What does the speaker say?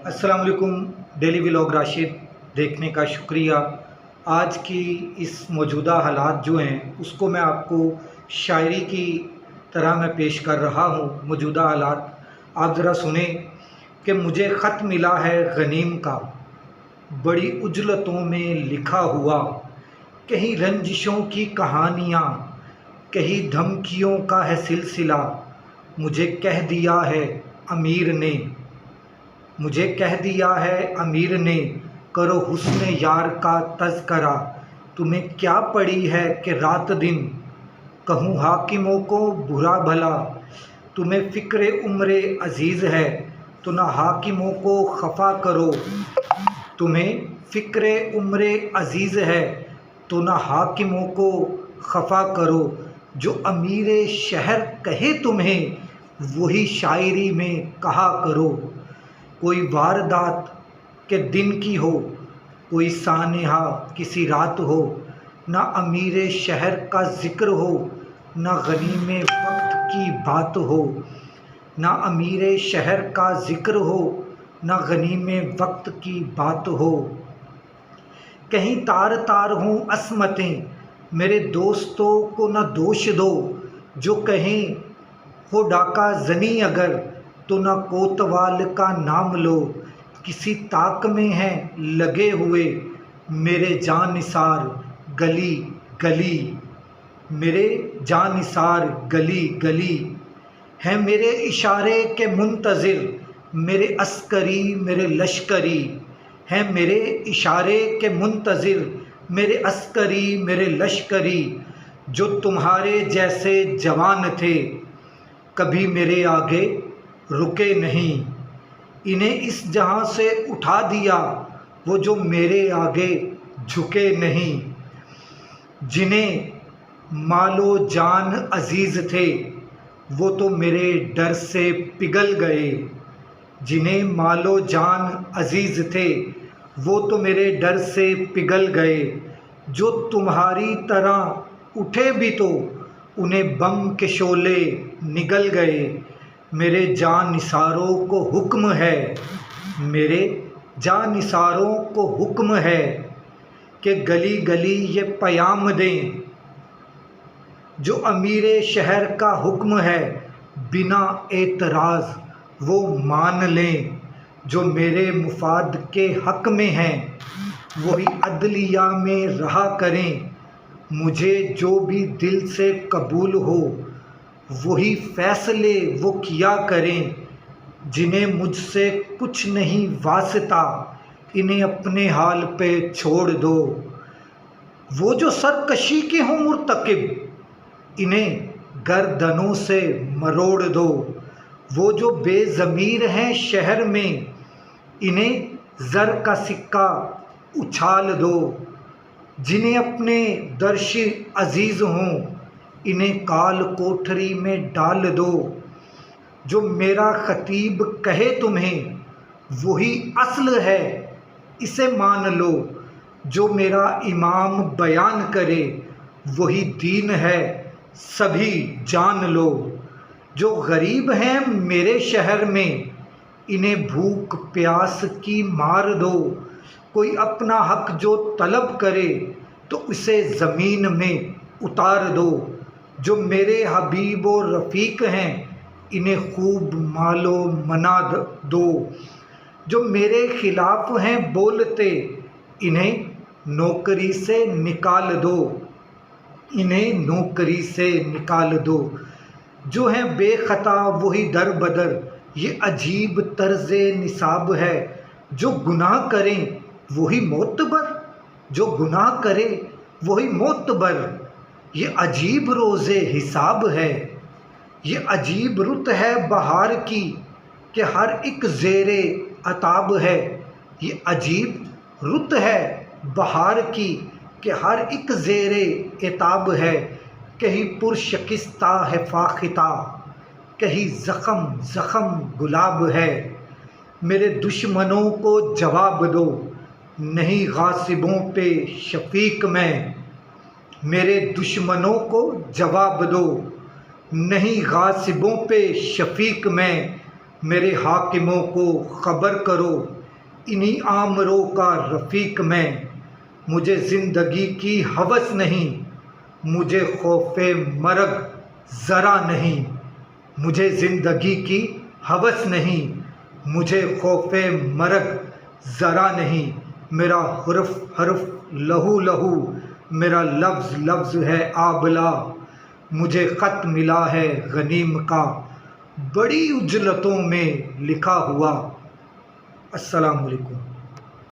अस्सलाम वालेकुम। Daily vlog Rashid देखने का शुक्रिया। आज की इस मौजूदा हालात जो हैं उसको मैं आपको शायरी की तरह मैं पेश कर रहा हूँ। मौजूदा हालात आप ज़रा सुने कि मुझे ख़त मिला है गनीम का, बड़ी उजलतों में लिखा हुआ, कहीं रंजिशों की कहानियाँ, कहीं धमकियों का है सिलसिला। मुझे कह दिया है अमीर ने, मुझे कह दिया है अमीर ने, करो हुस्न यार का तज़करा। तुम्हें क्या पड़ी है कि रात दिन कहूँ हाकिमों को बुरा भला। तुम्हें फ़िक्र उम्र अजीज़ है तो ना हाकिमों को खफा करो। तुम्हें फ़िक्र उम्र अजीज़ है तो ना हाकिमों को खफा करो। जो अमीर शहर कहे तुम्हें वही शायरी में कहा करो। कोई वारदात के दिन की हो, कोई सानेहा किसी रात हो, ना अमीर शहर का ज़िक्र हो, ना गनीम वक्त की बात हो। ना अमीर शहर का ज़िक्र हो, ना गनीम वक्त की बात हो। कहीं तार तार हों असमतें, मेरे दोस्तों को न दोष दो। जो कहें हो डाका जनी अगर, तो न कोतवाल का नाम लो। किसी ताक में हैं लगे हुए मेरे जानिसार गली गली, मेरे जानिसार गली गली। हैं मेरे इशारे के मुंतज़िर मेरे अस्करी मेरे लश्करी। हैं मेरे इशारे के मुंतज़िर मेरे अस्करी मेरे लश्करी। जो तुम्हारे जैसे जवान थे कभी मेरे आगे रुके नहीं। इन्हें इस जहां से उठा दिया वो जो मेरे आगे झुके नहीं। जिन्हें मालो जान अजीज़ थे वो तो मेरे डर से पिघल गए। जिन्हें मालो जान अजीज़ थे वो तो मेरे डर से पिघल गए। जो तुम्हारी तरह उठे भी तो उन्हें बम के शोले निगल गए। मेरे जानिसारों को हुक्म है, मेरे जानिसारों को हुक्म है कि गली गली ये पयाम दें। जो अमीर शहर का हुक्म है बिना एतराज़ वो मान लें। जो मेरे मुफाद के हक़ में हैं वही अदलिया में रहा करें। मुझे जो भी दिल से कबूल हो वही फ़ैसले वो किया करें। जिन्हें मुझसे कुछ नहीं वास्ता इन्हें अपने हाल पे छोड़ दो। वो जो सरकशी के हों मुर्तकिब इन्हें गर्दनों से मरोड़ दो। वो जो बेज़मीर हैं शहर में इन्हें ज़र का सिक्का उछाल दो। जिन्हें अपने दर्श अजीज़ हों इन्हें काल कोठरी में डाल दो। जो मेरा ख़तीब कहे तुम्हें वही असल है इसे मान लो। जो मेरा इमाम बयान करे वही दीन है सभी जान लो। जो गरीब हैं मेरे शहर में इन्हें भूख प्यास की मार दो। कोई अपना हक जो तलब करे तो उसे ज़मीन में उतार दो। जो मेरे हबीब और रफ़ीक हैं इन्हें खूब मालो मना दो। जो मेरे ख़िलाफ़ हैं बोलते इन्हें नौकरी से निकाल दो। इन्हें नौकरी से निकाल दो। जो हैं बेख़ता वही दर बदर ये अजीब तर्ज़ निसाब है। जो गुनाह करें वही मोतबर, जो गुनाह करे वही मोतबर। ये अजीब रोज़े हिसाब है, ये अजीब रुत है बहार की कि हर एक ज़ेरे अताब है। ये अजीब रुत है बहार की कि हर एक ज़ेरे एताब है। कहीं पुरशकिस्ता है फ़ाख़िता, कहीं ज़ख़म ज़ख़म गुलाब है। मेरे दुश्मनों को जवाब दो नहीं गासिबों पे शफ़ीक मैं। मेरे दुश्मनों को जवाब दो नहीं गासिबों पे शफ़ीक मैं। میرے حاکموں کو خبر کرو، انہی آمروں کا رفیق میں، مجھے زندگی کی ہوس نہیں، مجھے خوف مرگ ذرا نہیں، مجھے زندگی کی ہوس نہیں، مجھے خوف مرگ ذرا نہیں، میرا حرف حرف لہو لہو، میرا لفظ لفظ ہے آبلہ، مجھے خط ملا ہے غنیم کا، بڑی اجلتوں میں لکھا ہوا۔ السلام علیکم۔